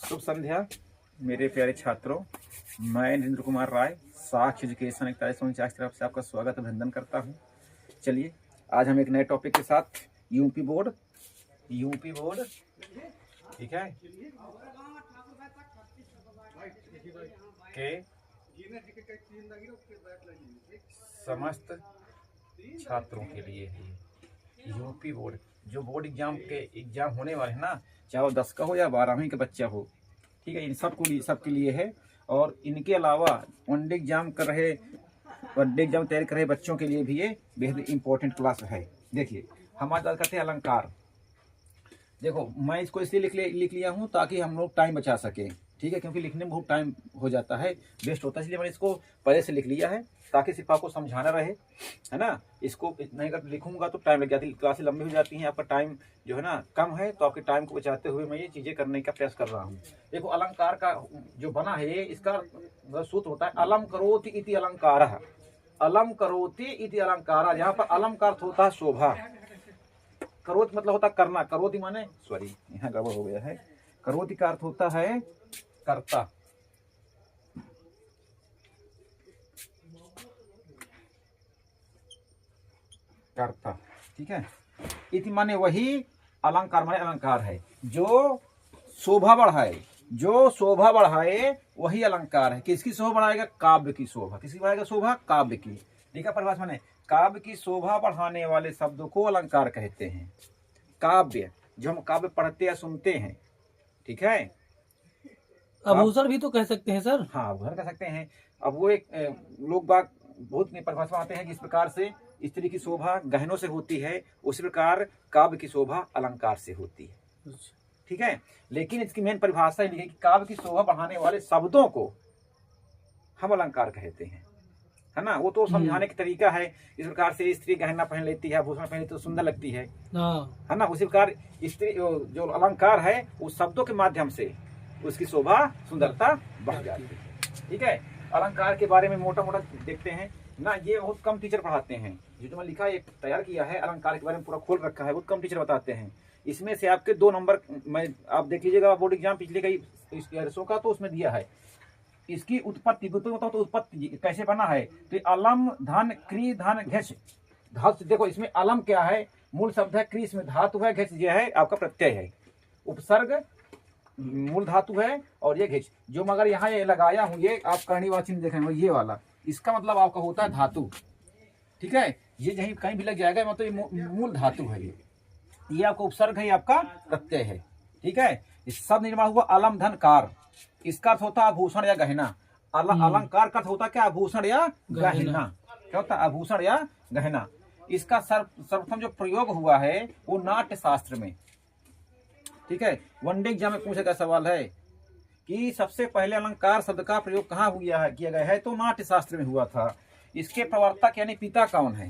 शुभ संध्या मेरे प्यारे छात्रों। मैं नरेंद्र कुमार राय साक्ष एजुकेशन 4149 की तरफ से आपका स्वागत अभिनंदन करता हूं। चलिए आज हम एक नए टॉपिक के साथ यूपी बोर्ड ठीक है के समस्त छात्रों के लिए है। यूपी बोर्ड जो बोर्ड एग्जाम होने वाले हैं ना, चाहे वो 10 का हो या 12वीं का बच्चा हो, ठीक है, इन सबके लिए है। और इनके अलावा वनडे एग्जाम तैयारी कर रहे बच्चों के लिए भी ये बेहद इंपॉर्टेंट क्लास है। देखिए हम आज बात करते हैं अलंकार। देखो मैं इसको इसलिए लिख लिया हूँ ताकि हम लोग टाइम बचा सकें, ठीक है, क्योंकि लिखने में बहुत टाइम हो जाता है, वेस्ट होता है, इसलिए मैंने इसको पहले से लिख लिया है ताकि सिर्फ आपको समझाना रहे, है ना। इसको नहीं अगर लिखूंगा तो टाइम लग जाती है, क्लासें लंबी हो जाती हैं, आपका टाइम जो है ना कम है, तो आपके टाइम को बचाते हुए मैं ये चीज़ें करने का प्रयास कर रहा हूँ। देखो अलंकार का जो बना है ये, इसका सूत्र होता है अलम करोति इति अलंकारः। अलम करोति इति अलंकारः, जहाँ पर अलम का अर्थ होता है शोभा, करोति मतलब होता है करना, करोति माने सॉरी यहाँ गड़बड़ हो गया है, करोति का अर्थ होता है कर्ता, ठीक है। इति माने वही, अलंकार माने अलंकार है जो शोभा बढ़ाए, वही अलंकार है। किसकी शोभा बढ़ाएगा? काव्य की शोभा। किसकी बढ़ाएगा शोभा? काव्य की। देखा परिभाषा माने काव्य की शोभा बढ़ाने वाले शब्दों को अलंकार कहते हैं। काव्य जो हम काव्य पढ़ते या सुनते हैं, ठीक है। आभूषण भी तो कह सकते हैं सर। हाँ आभूषण कह सकते हैं। अब वो एक लोग बाग बहुत परिभाषा आते हैं, जिस प्रकार से स्त्री की शोभा गहनों से होती है, उसी प्रकार काव्य की शोभा अलंकार से होती है, ठीक है। लेकिन इसकी मेन परिभाषा ये है कि काव्य की शोभा बढ़ाने वाले शब्दों को हम अलंकार कहते हैं, है ना। वो तो समझाने का तरीका है। इस प्रकार से स्त्री गहना पहन लेती है, आभूषण पहन लेती है तो सुंदर लगती है ना। उसी प्रकार स्त्री जो अलंकार है उस शब्दों के माध्यम से उसकी शोभा सुंदरता बढ़ जाती है, ठीक है। अलंकार के बारे में मोटा मोटा देखते हैं ना, ये बहुत कम टीचर पढ़ाते हैं। जो मैं लिखा है तैयार किया है अलंकार के बारे में पूरा खोल रखा है, बहुत कम टीचर बताते हैं। इसमें से आपके 2 नंबर आप देख लीजिएगा, बोर्ड एग्जाम पिछले कई वर्षों का, तो उसमें दिया है इसकी उत्पत्ति बताओ तो उत्पत्ति कैसे बना है। तो अलम धन क्री धन घच धातु, देखो इसमें अलम क्या है, मूल शब्द है, क्री इसमें धातु है, घच ये है आपका प्रत्यय है, उपसर्ग मूल धातु है, और ये घिच जो मगर यहाँ ये लगाया हूँ, ये आप कर्णीवाची में देखेंगे ये वाला, इसका मतलब आपका होता है धातु, ठीक है। ये यहीं कहीं भी लग जाएगा, मतलब ये मूल धातु है, ये आपका उपसर्ग है, ये आपका प्रत्यय है, ठीक है। इस सब निर्माण हुआ अलम धन कार, इसका अर्थ होता है आभूषण या गहना। अलंकार का अर्थ होता है क्या? आभूषण या गहना। क्या होता है? आभूषण या गहना। इसका सर्वप्रथम जो प्रयोग हुआ है वो नाट्य शास्त्र में, ठीक है। वनडे एग्जाम में पूछे का सवाल है कि सबसे पहले अलंकार शब्द का प्रयोग कहाँ किया गया है, तो नाट्य शास्त्र में हुआ था। इसके प्रवर्तक यानी पिता कौन है?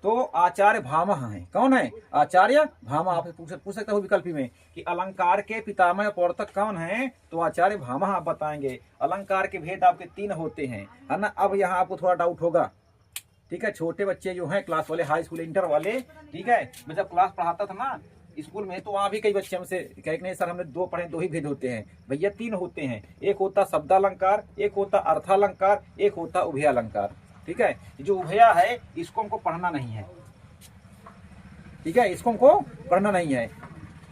तो आचार्य भामह हैं। कौन है? आचार्य भामह। आप पूछ सकते हो विकल्प में कि अलंकार के पितामह प्रवर्तक कौन है, तो आचार्य भामह आप बताएंगे। अलंकार के भेद आपके 3 होते हैं, है ना। अब यहाँ आपको थोड़ा डाउट होगा, ठीक है। छोटे बच्चे जो हैं क्लास वाले, हाई स्कूल इंटर वाले, ठीक है, मैं जब क्लास पढ़ाता था ना स्कूल में, तो वहाँ भी कई बच्चे हमसे कहे नहीं सर हमने 2 पढ़े, 2 ही भेद होते हैं। भैया 3 होते हैं, एक होता शब्दालंकार, एक होता अर्थालंकार, एक होता उभयालंकार, ठीक है। जो उभया है इसको हमको पढ़ना नहीं है, ठीक है, इसको हमको पढ़ना नहीं है।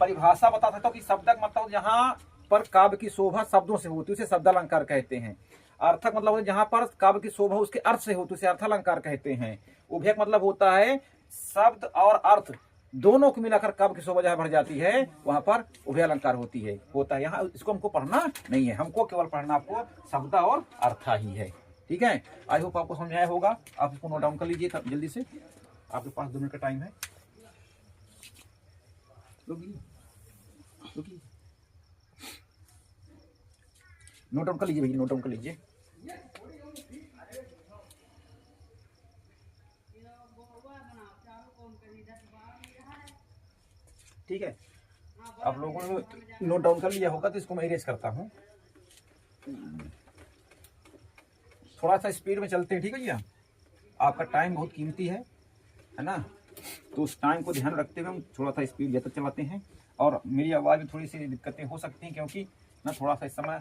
परिभाषा बता सकता हूँ कि शब्दक मतलब जहाँ पर काव्य की शोभा शब्दों से होती है उसे शब्दालंकार कहते हैं। अर्थक मतलब जहाँ पर काव्य की शोभा उसके अर्थ से होती है उसे अर्थालंकार कहते हैं। उभयक मतलब होता है शब्द और अर्थ दोनों को मिलाकर काव्य की शोभा जहाँ बढ़ जाती है वहां पर उभयालंकार होता है। यहाँ इसको हमको पढ़ना नहीं है, हमको केवल पढ़ना आपको शब्द और अर्थ ही है, ठीक है। आई होप आपको समझ आया होगा। आप इसको नोट डाउन कर लीजिए जल्दी से, आपके पास 2 मिनट का टाइम है। नोट डाउन कर लीजिए भैया, नोट डाउन कर लीजिए। ठीक है, आप लोगों ने नोट डाउन कर लिया होगा, तो इसको मैं इरेज करता हूँ। थोड़ा सा स्पीड में चलते हैं, ठीक है भैया। आपका टाइम बहुत कीमती है ना, तो उस टाइम को ध्यान रखते हुए हम थोड़ा सा स्पीड ज़्यादा चलाते हैं। और मेरी आवाज़ में थोड़ी सी दिक्कतें हो सकती हैं, क्योंकि ना थोड़ा सा इस समय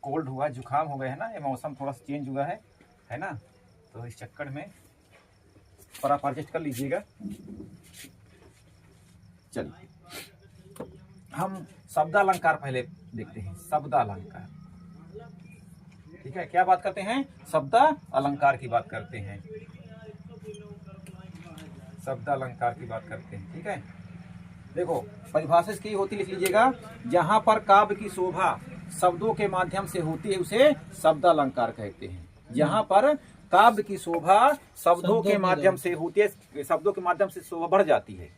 कोल्ड हुआ, जुकाम हो गया है ना, ये मौसम थोड़ा सा चेंज हुआ है ना, तो इस चक्कर में पर आप एडजस्ट कर लीजिएगा। चलिए हम शब्दालंकार पहले देखते हैं। शब्दालंकार, ठीक है, क्या बात करते हैं? शब्द अलंकार की बात करते हैं, शब्द अलंकार की बात करते हैं। ठीक है, देखो परिभाषा इसकी होती, लिख लीजिएगा, जहां पर काव्य की शोभा शब्दों के माध्यम से होती है उसे शब्द अलंकार कहते हैं। जहां पर काव्य की शोभा शब्दों के माध्यम से होती है, शब्दों के माध्यम से शोभा बढ़ जाती है,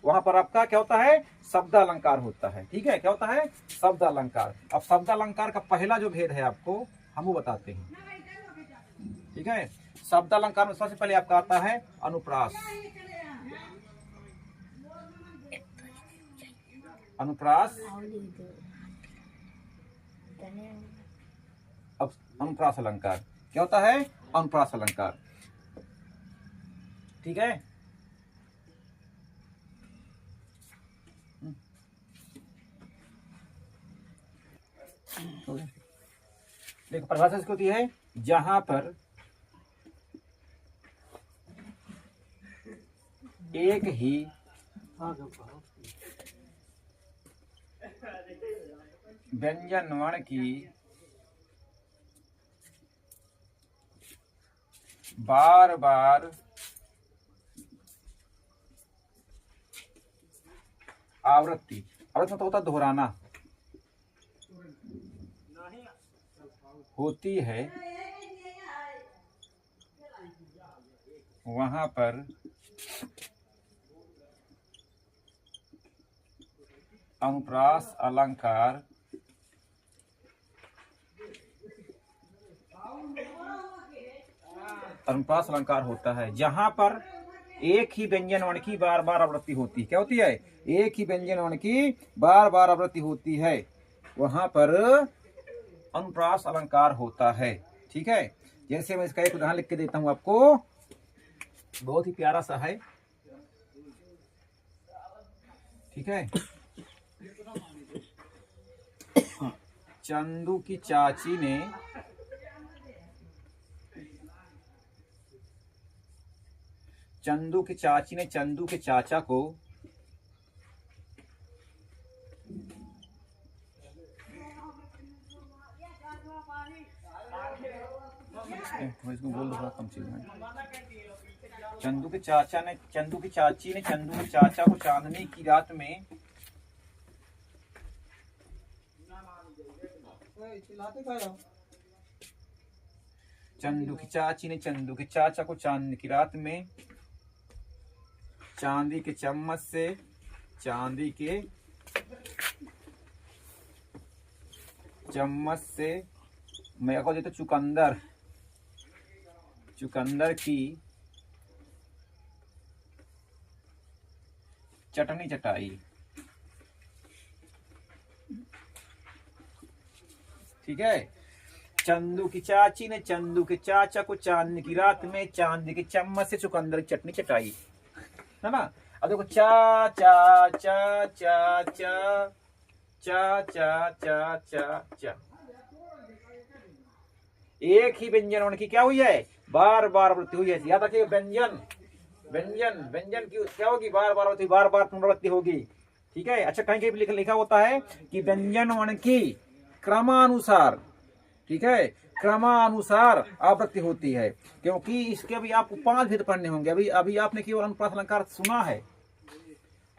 वहां पर आपका क्या होता है? शब्द अलंकार होता है। ठीक है, क्या होता है? शब्द अलंकार। अब शब्द अलंकार का पहला जो भेद है आपको हम वो बताते हैं। ठीक है, शब्द अलंकार में सबसे पहले आपका आता है अनुप्रास। अनुप्रास, अब अनुप्रास अलंकार क्या होता है? अनुप्रास अलंकार। ठीक है, देखो परिभाषा इसकी होती है, जहां पर एक ही व्यंजन वर्ण की बार बार आवृत्ति, आवृत्ति मतलब होता है दोहराना, होती है, वहां पर अनुप्रास अलंकार अनुप्रास अलंकार होता है। जहां पर एक ही व्यंजन वर्ण की बार बार आवृत्ति होती है, क्या होती है? एक ही व्यंजन वर्ण की बार बार आवृत्ति होती है, वहां पर अनुप्रास अलंकार होता है। ठीक है, जैसे मैं इसका एक उदाहरण लिख के देता हूं आपको, बहुत ही प्यारा सा है। ठीक है, चंदू की चाची ने चंदू के चाचा को इसको बोल दो, थोड़ा कम चीज है। चंदू की चाची ने चंदू के चाचा को चांदनी की रात में चंदू की चाची ने चंदू के चाचा को चांदनी की रात में चांदी के चम्मच से मैं को देता चुकंदर की चटनी चटाई। ठीक है, चंदू की चाची ने चंदू के चाचा को चांदनी की रात में चांदी के चम्मच से चुकंदर की चटनी चटाई, है ना। अब देखो चा चा चा चा चा चा चा चा चा चा, एक ही व्यंजन वर्ण की क्या हुई है? बार बार आवृत्ति हुई है। याद रखिए, व्यंजन की क्या होगी? बार बार आवृत्ति, बार बार पुनरावृत्ति होगी। ठीक है, अच्छा कहीं कहीं लिखा होता है कि व्यंजन वर्ण की क्रमानुसार, ठीक है, क्रमानुसार आवृत्ति होती है, क्योंकि इसके अभी आपको 5 भेद पढ़ने होंगे। अभी आपने केवल अनुप्रास अलंकार सुना है,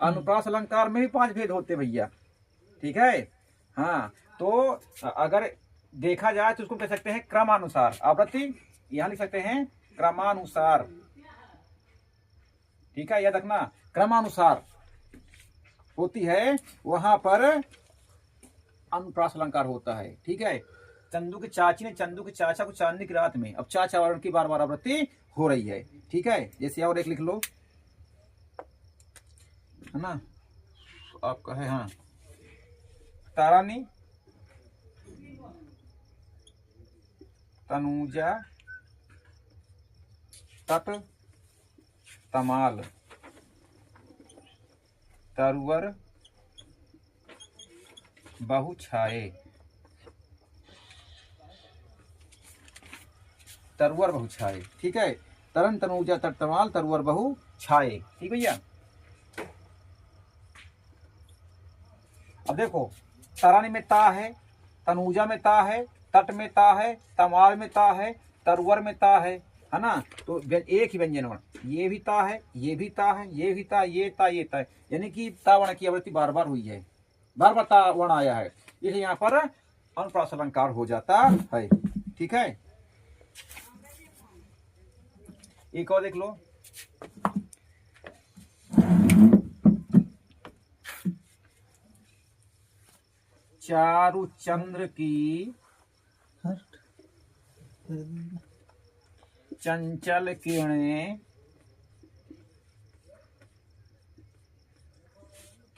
अनुप्रास अलंकार में भी 5 भेद होते भैया। ठीक है, हाँ, तो अगर देखा जाए तो उसको कह सकते हैं क्रमानुसार आवृत्ति, यहां लिख सकते हैं क्रमानुसार। ठीक है, याद रखना, क्रमानुसार होती है, वहां पर अनुप्रास अलंकार होता है। ठीक है, चंदू की चाची ने चंदू के चाचा को चांदनी की रात में, अब चाचा वर्ण की बार बार आवृत्ति हो रही है। ठीक है, जैसे और एक लिख लो, है ना, आपका है, हाँ, तारानी तनुजा तट तमाल तरुवर बहु छाए। तरवर बहु छाए। ठीक है, तरन तनुजा तर तमाल तरवर बहु छाए। ठीक भैया। अब देखो, तरन में ता है, तनुजा में ता है, तट में ता है, तमाल में ता है, तरवर में ता है ना। तो एक ही व्यंजन वर्ण, ये भी ता है, ये भी ता है, ये भी ता, ये ता, ये ता, यानी कि ता वर्ण की आवृत्ति बार बार हुई है, बार बार ता वर्ण आया है, इसलिए यहाँ पर अनुप्रास अलंकार हो जाता है। ठीक है, एक और देख लो। चारु चंद्र की चंचल किरणें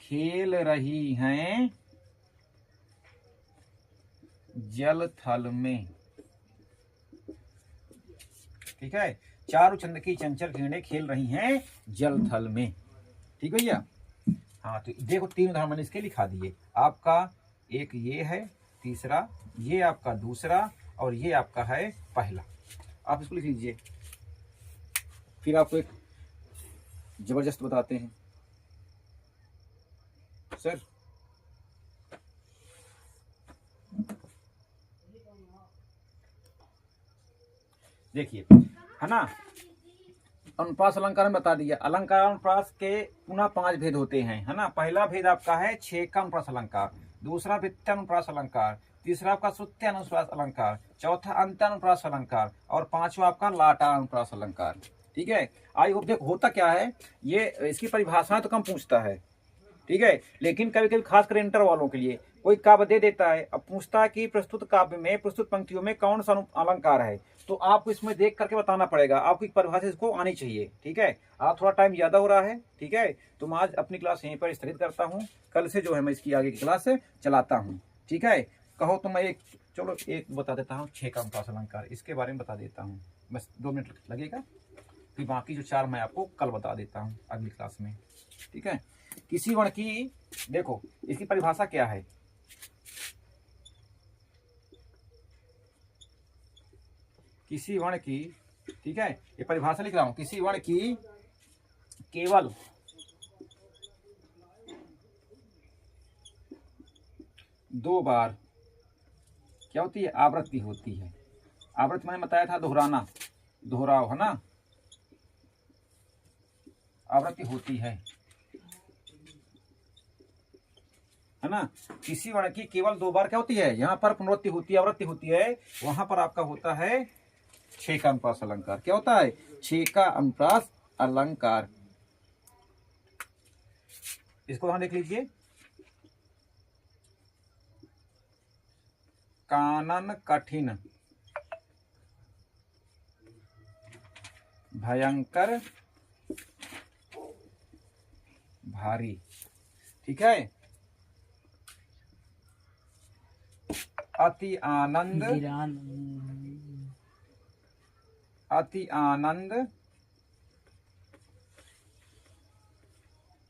खेल रही हैं जल थल में। ठीक है, चारु चंद्र की चंचल किरणें खेल रही हैं जल थल में। ठीक भैया। हाँ, तो देखो तीन उदाहरण मैंने इसके लिखा दिए। आपका एक ये है, तीसरा ये आपका दूसरा, और ये आपका है पहला। आप इसको लिख लीजिए, फिर आपको एक जबरदस्त बताते हैं सर। देखिए, है ना, अनुप्रास अलंकार में बता दिया। अलंकार अनुप्रास के पुनः 5 भेद होते हैं, है ना। पहला भेद आपका है छेका अनुप्रास अलंकार, दूसरा वित्तानुप्रास अलंकार, तीसरा आपका श्रुत्यानुप्रास अलंकार, चौथा अंत्यानुप्रास अलंकार, और पांचवा आपका लाटानुप्रास अलंकार। ठीक है, आई होप। देखो होता क्या है, ये इसकी परिभाषाएं तो कम पूछता है, ठीक है, लेकिन कभी कभी खासकर इंटर वालों के लिए कोई काव्य दे देता है, अब पूछता है कि प्रस्तुत काव्य में, प्रस्तुत पंक्तियों में कौन सा अलंकार है, तो आपको इसमें देख करके बताना पड़ेगा, आपकी परिभाषा इसको आनी चाहिए। ठीक है, आप थोड़ा टाइम ज्यादा हो रहा है। ठीक है, तो मैं आज अपनी क्लास यहीं पर स्थगित करता हूँ, कल से जो है मैं इसकी आगे की क्लास चलाता हूँ। ठीक है, कहो तो मैं एक, चलो एक बता देता हूँ, छेका अनुप्रास अलंकार, इसके बारे में बता देता हूँ, बस 2 मिनट लगेगा, फिर बाकी जो 4 मैं आपको कल बता देता हूँ अगली क्लास में। ठीक है, किसी वर्ण की, देखो इसकी परिभाषा क्या है, किसी वर्ण की, ठीक है, ये परिभाषा लिख रहा हूं, किसी वर्ण की केवल दो बार क्या होती है, आवृत्ति होती है। आवृत्ति मैंने बताया था दोहराना, दोहराव, है ना, आवृत्ति होती है ना। किसी वर्ण की केवल 2 बार क्या होती है, यहाँ पर पुनरावृत्ति होती है, आवृत्ति होती है, वहां पर आपका होता है छेका अनुप्रास अलंकार। क्या होता है, छेका अनुप्रास अलंकार। इसको वहां देख लीजिए, कानन कठिन भयंकर भारी। ठीक है, अति आनंद, अति आनंद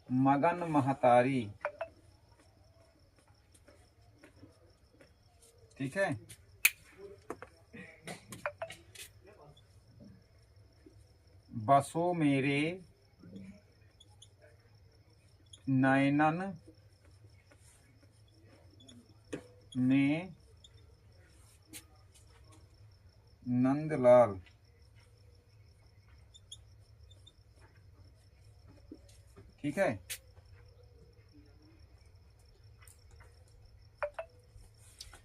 मगन महतारी। ठीक है, बसो मेरे नयनन में नंदलाल। ठीक है,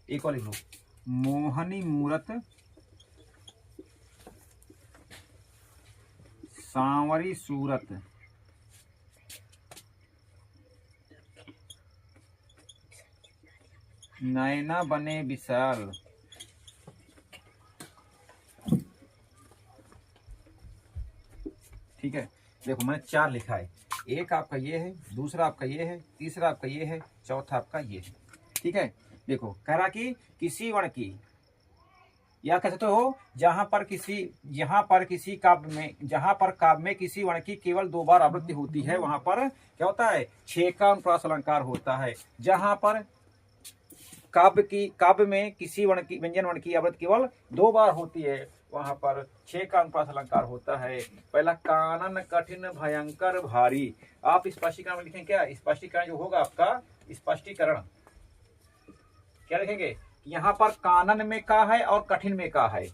एक और लिख लो, मोहनी मूरत सांवरी सूरत, नैना बने विशाल। ठीक है, देखो मैंने 4 लिखा है, एक आपका ये है, दूसरा आपका ये है, तीसरा आपका ये है, चौथा आपका ये है। ठीक है, देखो कह रहा कि किसी वर्ण की, या कह सकते हो जहां पर किसी काव्य में, जहां पर काव्य में किसी वर्ण की केवल 2 बार आवृत्ति होती है, वहां पर क्या होता है, छेका अनुप्रास अलंकार होता है। जहां पर काव्य में किसी वर्ण की, व्यंजन वर्ण की आवृत्ति केवल 2 बार होती है, वहां पर 6 का अनुप्रास अलंकार होता है। पहला कानन कठिन भयंकर भारी। आप स्पष्टीकरण में लिखें क्या? स्पष्टीकरण जो होगा आपका स्पष्टीकरण क्या लिखेंगे? यहाँ पर कानन में का है और कठिन में का है।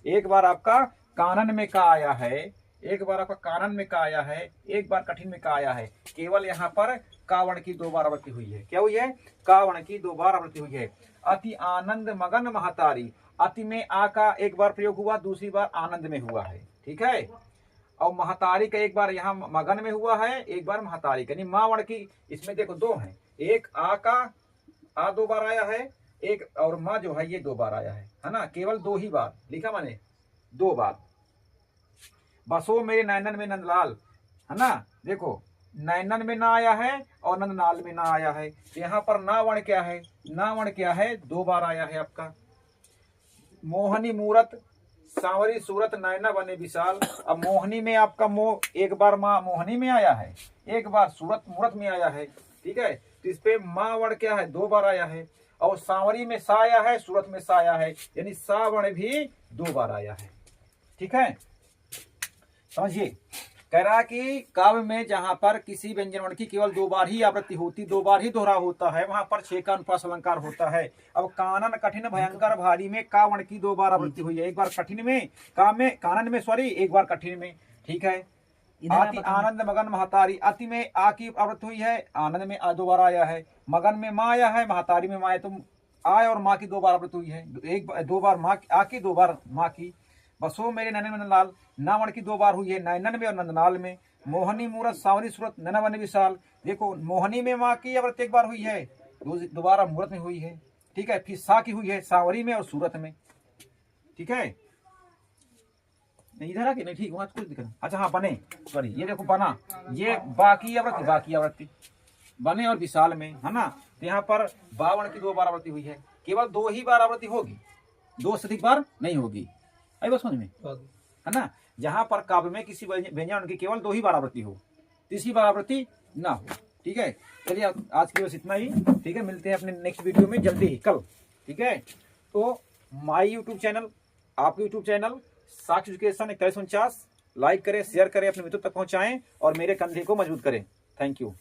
एक बार आपका कानन में का आया है, एक बार आपका कानन में का आया है, एक बार कठिन में का आया है। केवल यहाँ पर कावण की 2 बार आवृत्ति हुई है। क्या हुई है? कावण की 2 बार आवृत्ति हुई है। अति आनंद मगन महतारी, अति में आ का एक बार प्रयोग हुआ, दूसरी बार आनंद में हुआ है। ठीक है। और महतारी का एक बार यहाँ मगन में हुआ है, एक बार महतारी का, यानी मावण की इसमें देखो 2 है। एक आ का आ 2 बार आया है, एक और माँ जो है ये 2 बार आया है ना। केवल 2 ही बार लिखा मैंने, 2 बार। बसो मेरे नैनन में नंदलाल, है ना। देखो नैनन में ना आया है और नंदलाल में ना आया है। यहाँ पर नावण क्या है? नावण क्या है? 2 बार आया है आपका। मोहनी मूरत सांवरी सूरत नैना बने विशाल। अब मोहनी में आपका एक बार माँ मोहनी में आया है, एक बार सूरत मूरत में आया है। ठीक है। तो इस पे मावण क्या है? 2 बार आया है। और सांवरी में सा आया है, सूरत में सा आया है, यानी सावण भी 2 बार आया है। ठीक है, समझिए। कह रहा कि काव्य में जहां पर किसी व्यंजन वर्ण की केवल 2 बार ही आवृत्ति होती, 2 बार ही दोहरा होता है, वहां पर 6 का अनुप्रास अलंकार होता है। अब कानन कठिन भयंकर भारी में का वर्ण की 2 बार आवृत्ति हुई है। एक बार कठिन में कानन में सॉरी, एक बार कठिन में। ठीक है। अति आनंद मगन महतारी, अति में आ की आवृत्ति हुई है, आनंद में आ 2 बार आया है, मगन में माँ आया है, महतारी में माँ है। तो आय और माँ की 2 बार आवृत्ति हुई है। 2 बार माँ आ की, 2 बार माँ की। बसो मेरे नैनन में नंदलाल, नावण की 2 बार हुई है, नैनन में और नंदनाल में। मोहनी मूरत सांवरी सूरत नैना बने विशाल। देखो मोहनी में माँ की आवृत्ति 1 बार हुई है, दोबारा मूरत में हुई है। ठीक है। फिर सा की हुई है सांवरी में और सूरत में। ठीक है। इधर आके नहीं, ठीक वहां कुछ दिक्कत। अच्छा हाँ, बने सॉरी, ये देखो बना, ये बाकी आवृत्ति बने और विशाल में, है ना। तो यहाँ पर बावण की 2 बार आवृत्ति हुई है। केवल 2 ही बार आवृत्ति होगी, 2 से अधिक बार नहीं होगी। आई बात समझ में, है ना। जहां पर काव्य में किसी व्यंजन की केवल 2 ही बार आवृत्ति हो, तीसरी बार आवृत्ति ना हो। ठीक है। चलिए आज की बस इतना ही। ठीक है, मिलते हैं अपने नेक्स्ट वीडियो में जल्दी ही, कल। ठीक है। तो माई यूट्यूब चैनल, आपके यूट्यूब चैनल साक्षी एजुकेशन 4149 लाइक करें, शेयर करें, अपने मित्रों तक पहुंचाएं और मेरे कंधे को मजबूत करें। Thank you.